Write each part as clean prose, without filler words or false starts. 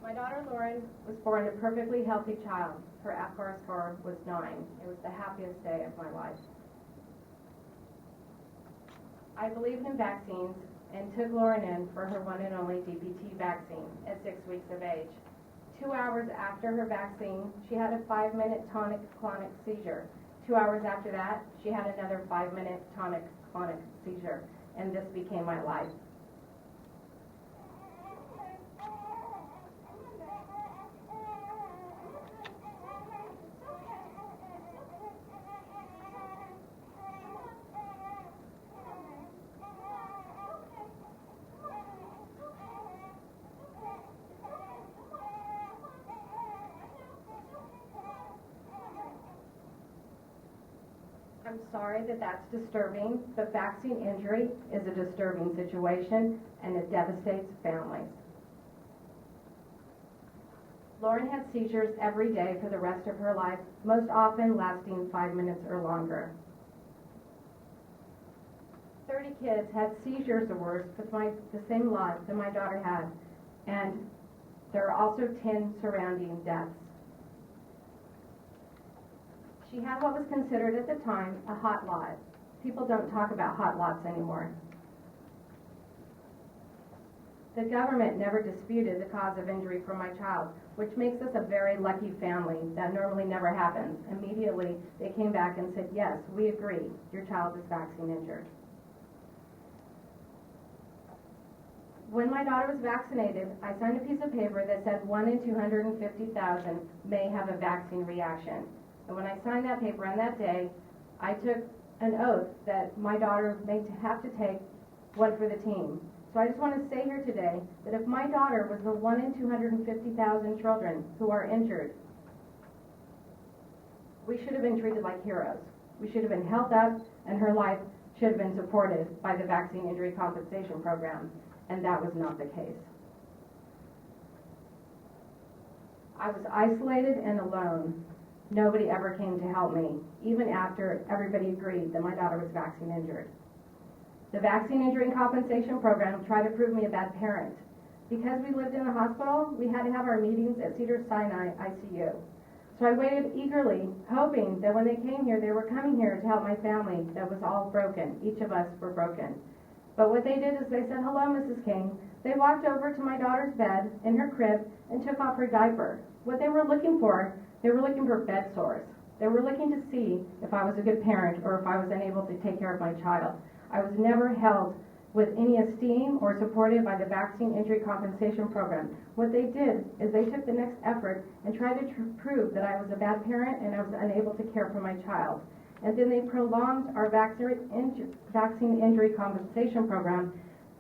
My daughter Lauren was born a perfectly healthy child. Her APGAR score was 9. It was the happiest day of my life. I believed in vaccines and took Lauren in for her one and only DPT vaccine at 6 weeks of age. 2 hours after her vaccine, she had a 5-minute tonic-clonic seizure. 2 hours after that, she had another 5-minute tonic-clonic seizure, and this became my life. I'm sorry that that's disturbing, but vaccine injury is a disturbing situation and it devastates families. Lauren had seizures every day for the rest of her life, most often lasting 5 minutes or longer. 30 kids had seizures or worse with the same lot that my daughter had, and there are also 10 surrounding deaths. She had what was considered at the time a hot lot. People don't talk about hot lots anymore. The government never disputed the cause of injury for my child, which makes us a very lucky family. That normally never happens. Immediately, they came back and said, yes, we agree, your child is vaccine injured. When my daughter was vaccinated, I signed a piece of paper that said 1 in 250,000 may have a vaccine reaction. And when I signed that paper on that day, I took an oath that my daughter may have to take one for the team. So I just want to say here today that if my daughter was the 1 in 250,000 children who are injured, we should have been treated like heroes. We should have been held up, and her life should have been supported by the Vaccine Injury Compensation Program, and that was not the case. I was isolated and alone. Nobody ever came to help me, even after everybody agreed that my daughter was vaccine injured. The Vaccine Injury and Compensation Program tried to prove me a bad parent. Because we lived in the hospital, we had to have our meetings at Cedars-Sinai ICU. So I waited eagerly, hoping that when they came here, they were coming here to help my family that was all broken. Each of us were broken. But what they did is they said, hello, Mrs. Kain. They walked over to my daughter's bed in her crib and took off her diaper. What they were looking for, they were looking for bed sores. They were looking to see if I was a good parent or if I was unable to take care of my child. I was never held with any esteem or supported by the Vaccine Injury Compensation Program. What they did is they took the next effort and tried to prove that I was a bad parent and I was unable to care for my child. And then they prolonged our Vaccine Injury Compensation Program.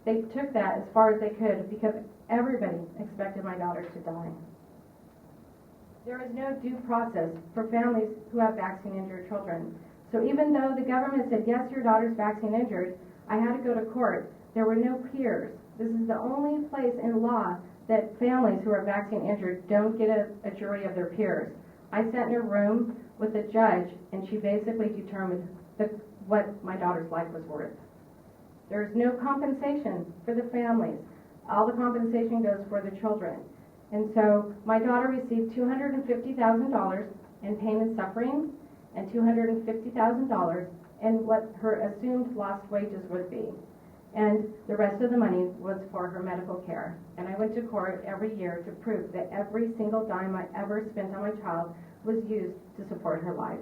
They took that as far as they could because everybody expected my daughter to die. There is no due process for families who have vaccine-injured children. So even though the government said, yes, your daughter's vaccine injured, I had to go to court. There were no peers. This is the only place in law that families who are vaccine injured don't get a jury of their peers. I sat in a room with a judge, and she basically determined what my daughter's life was worth. There is no compensation for the families. All the compensation goes for the children. And so my daughter received $250,000 in pain and suffering and $250,000 in what her assumed lost wages would be. And the rest of the money was for her medical care. And I went to court every year to prove that every single dime I ever spent on my child was used to support her life.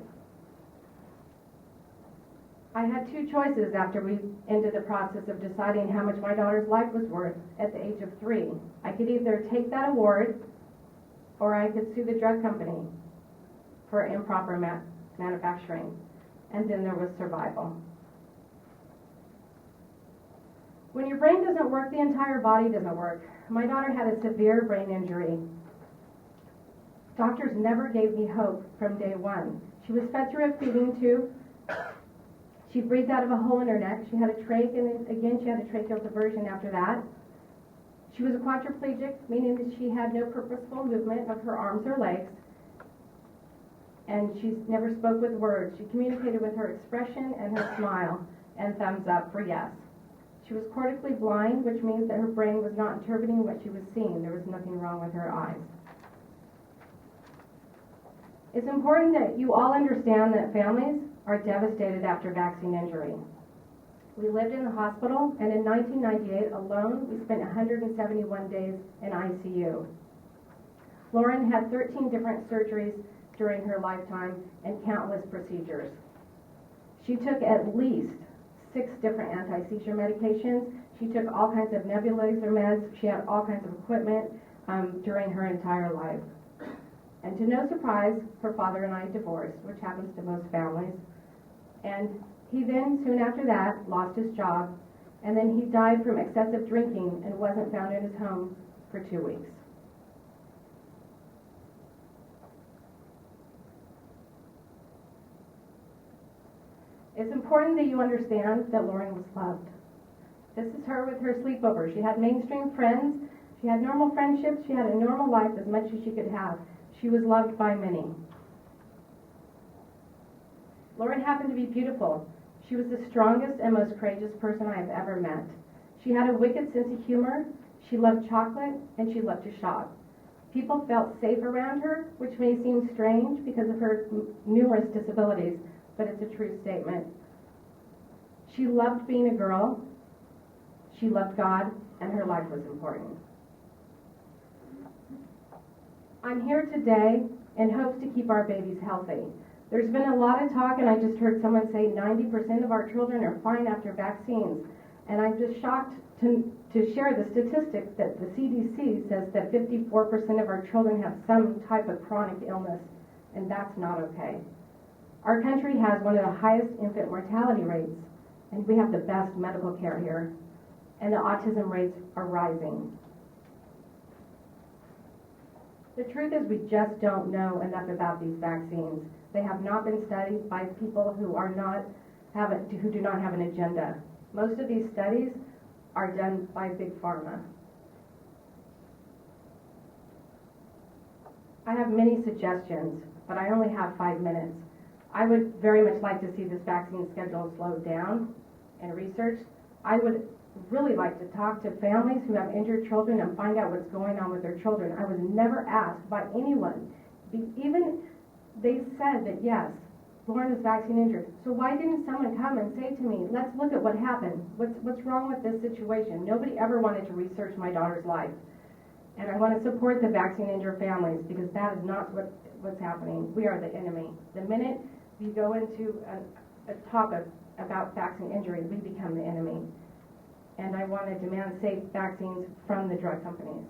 I had two choices after we ended the process of deciding how much my daughter's life was worth at the age of 3. I could either take that award or I could sue the drug company for improper manufacturing. And then there was survival. When your brain doesn't work, the entire body doesn't work. My daughter had a severe brain injury. Doctors never gave me hope from day one. She was fed through a feeding tube. She breathed out of a hole in her neck. She had a trach, and then again she had a tracheal diversion after that. She was a quadriplegic, meaning that she had no purposeful movement of her arms or legs. And she never spoke with words. She communicated with her expression and her smile and thumbs up for yes. She She was cortically blind, which means that her brain was not interpreting what she was seeing. There was nothing wrong with her eyes. It's important that you all understand that families are devastated after vaccine injury. We lived in the hospital, and in 1998 alone, we spent 171 days in ICU. Lauren had 13 different surgeries during her lifetime and countless procedures. She took at least 6 different anti-seizure medications. She took all kinds of nebulizer meds. She had all kinds of equipment during her entire life. And to no surprise, her father and I divorced, which happens to most families. And he then, soon after that, lost his job, and then he died from excessive drinking and wasn't found in his home for 2 weeks. It's important that you understand that Lauren was loved. This is her with her sleepover. She had mainstream friends. She had normal friendships. She had a normal life as much as she could have. She was loved by many. Lauren happened to be beautiful. She was the strongest and most courageous person I have ever met. She had a wicked sense of humor. She loved chocolate, and she loved to shop. People felt safe around her, which may seem strange because of her numerous disabilities, but it's a true statement. She loved being a girl. She loved God, and her life was important. I'm here today in hopes to keep our babies healthy. There's been a lot of talk, and I just heard someone say 90% of our children are fine after vaccines. And I'm just shocked to share the statistic that the CDC says that 54% of our children have some type of chronic illness, and that's not okay. Our country has one of the highest infant mortality rates, and we have the best medical care here, and the autism rates are rising. The truth is we just don't know enough about these vaccines. They have not been studied by people who do not have an agenda. Most of these studies are done by Big Pharma. I have many suggestions, but I only have 5 minutes. I would very much like to see this vaccine schedule slowed down and researched. I would really like to talk to families who have injured children and find out what's going on with their children. I was never asked by anyone. Even they said that, yes, Lauren is vaccine injured. So why didn't someone come and say to me, let's look at what happened. What's wrong with this situation? Nobody ever wanted to research my daughter's life. And I want to support the vaccine injured families because that is not what's happening. We are the enemy. The minute we go into a topic about vaccine injury, we become the enemy. And I want to demand safe vaccines from the drug companies.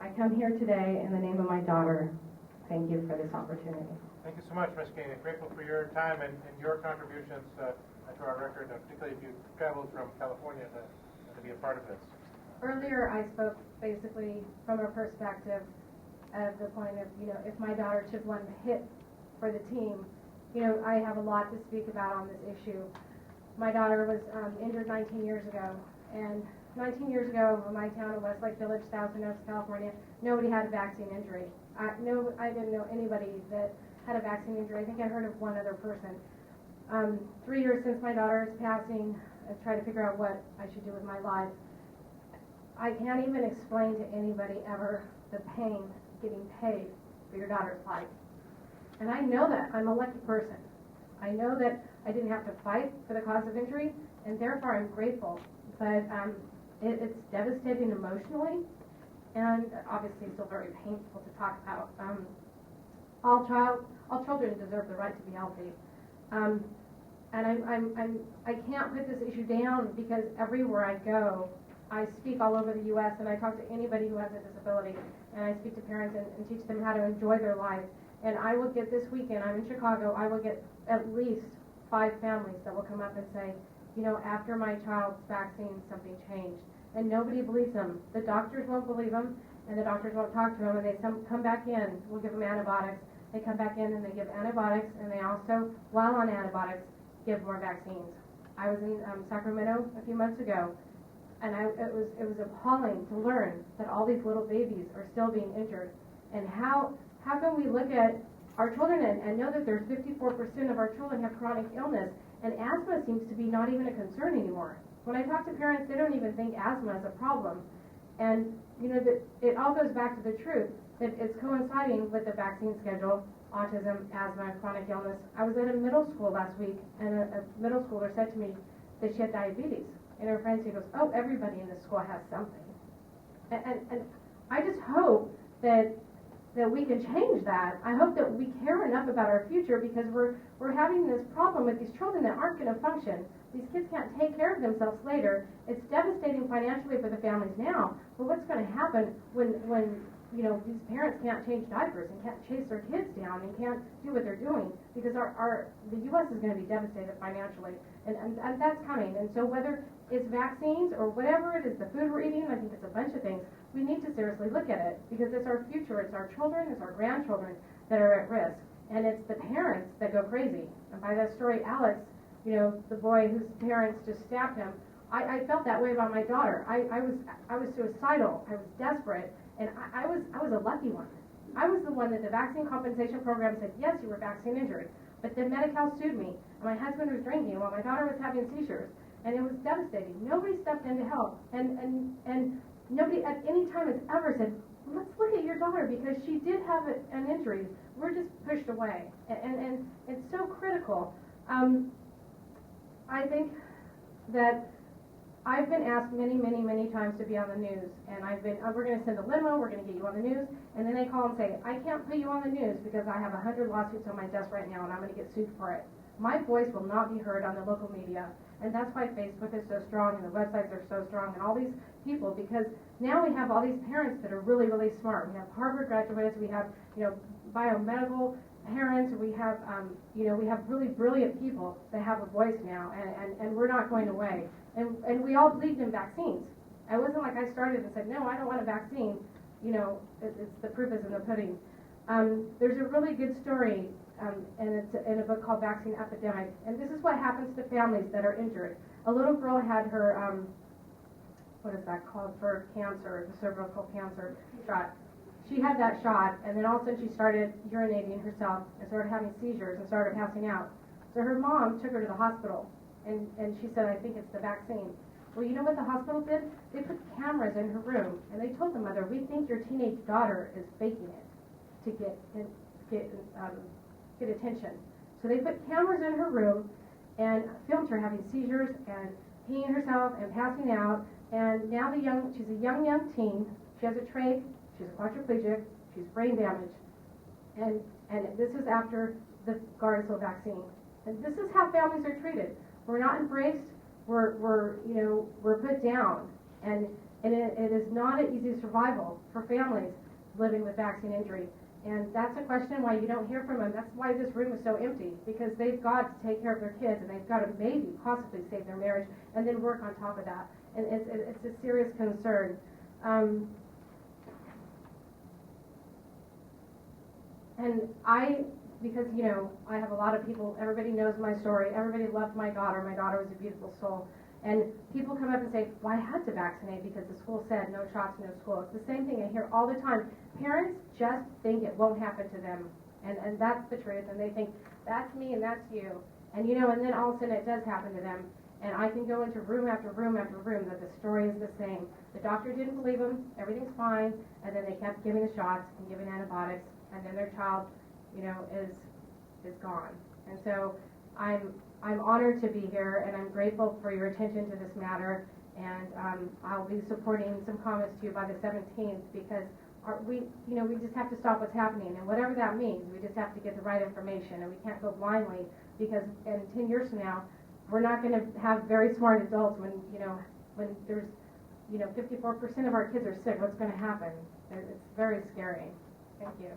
I come here today in the name of my daughter. Thank you for this opportunity. Thank you so much, Ms. Kain. Grateful for your time and your contributions to our record, particularly if you traveled from California to be a part of this. Earlier, I spoke basically from a perspective of the point of, if my daughter took one hit for the team, I have a lot to speak about on this issue. My daughter was injured 19 years ago, and 19 years ago in my town of Westlake Village, Thousand Oaks, California, nobody had a vaccine injury. I didn't know anybody that had a vaccine injury. I think I heard of one other person. 3 years since my daughter's passing, I tried to figure out what I should do with my life. I can't even explain to anybody ever the pain getting paid for your daughter's life. And I know that. I'm a lucky person. I know that I didn't have to fight for the cause of injury, and therefore I'm grateful. But it's devastating emotionally, and obviously still very painful to talk about. All children deserve the right to be healthy. And I can't put this issue down because everywhere I go, I speak all over the U.S. and I talk to anybody who has a disability, and I speak to parents and teach them how to enjoy their life. And I will get this weekend, I'm in Chicago, I will get at least 5 families that will come up and say, after my child's vaccine, something changed. And nobody believes them. The doctors won't believe them, and the doctors won't talk to them, and they come back in. We'll give them antibiotics. They come back in and they give antibiotics, and they also, while on antibiotics, give more vaccines. I was in Sacramento a few months ago, and it was appalling to learn that all these little babies are still being injured. And how can we look at our children and know that there's 54% of our children have chronic illness, And asthma seems to be not even a concern anymore. When I talk to parents, they don't even think asthma is a problem. And, it all goes back to the truth that it's coinciding with the vaccine schedule, autism, asthma, chronic illness. I was at a middle school last week, and a middle schooler said to me that she had diabetes. And her friend, she goes, oh, everybody in this school has something. And I just hope that we can change that. I hope that we care enough about our future, because we're having this problem with these children that aren't going to function. These kids can't take care of themselves later. It's devastating financially for the families now. But what's going to happen when these parents can't change diapers and can't chase their kids down and can't do what they're doing? Because the U.S. is going to be devastated financially, and that's coming. And so whether it's vaccines or whatever it is, the food we're eating, I think it's a bunch of things. We need to seriously look at it, because it's our future, it's our children, it's our grandchildren that are at risk, and it's the parents that go crazy. And by that story, Alex, the boy whose parents just stabbed him, I felt that way about my daughter. I was suicidal. I was desperate, and I was a lucky one. I was the one that the vaccine compensation program said, yes, you were vaccine injured, but then Medi-Cal sued me, and my husband was drinking while my daughter was having seizures, and it was devastating. Nobody stepped in to help, and nobody at any time has ever said, let's look at your daughter, because she did have an injury. We're just pushed away, and it's so critical. I think that I've been asked many, many, many times to be on the news, and we're going to send a limo, we're going to get you on the news, and then they call and say, I can't put you on the news because I have 100 lawsuits on my desk right now, and I'm going to get sued for it. My voice will not be heard on the local media, and that's why Facebook is so strong, and the websites are so strong, and all these people, because now we have all these parents that are really, really smart. We have Harvard graduates, we have, biomedical parents, we have really brilliant people that have a voice now, and we're not going away. And we all believed in vaccines. It wasn't like I started and said, no, I don't want a vaccine. It's the proof is in the pudding. There's a really good story, and it's in a book called Vaccine Epidemic. And this is what happens to families that are injured. A little girl had her, what is that called, for cancer, the cervical cancer shot. She had that shot, and then all of a sudden she started urinating herself and started having seizures and started passing out. So her mom took her to the hospital, and she said, I think it's the vaccine. Well, you know what the hospital did? They put cameras in her room, and they told the mother, we think your teenage daughter is faking it to get attention. So they put cameras in her room and filmed her having seizures and peeing herself and passing out. And now she's a young teen. She has a trach, she's a quadriplegic, she's brain damaged. And this is after the Gardasil vaccine. And this is how families are treated. We're not embraced. We're put down. And it is not an easy survival for families living with vaccine injury. And that's a question why you don't hear from them. That's why this room is so empty, because they've got to take care of their kids, and they've got to maybe possibly save their marriage and then work on top of that. And it's a serious concern. Because I have a lot of people, everybody knows my story, everybody loved my daughter was a beautiful soul, and people come up and say, well, I had to vaccinate because the school said no shots, no school. It's the same thing I hear all the time. Parents just think it won't happen to them, and that's the truth, and they think, that's me and that's you, and and then all of a sudden it does happen to them, and I can go into room after room after room that the story is the same. The doctor didn't believe them, everything's fine, and then they kept giving the shots and giving antibiotics, and then their child is gone. And so I'm honored to be here, and I'm grateful for your attention to this matter, and I'll be supporting some comments to you by the 17th, because we just have to stop what's happening, and whatever that means, we just have to get the right information, and we can't go blindly, because in 10 years from now, we're not going to have very smart adults when there's 54% of our kids are sick. What's going to happen? It's very scary. Thank you.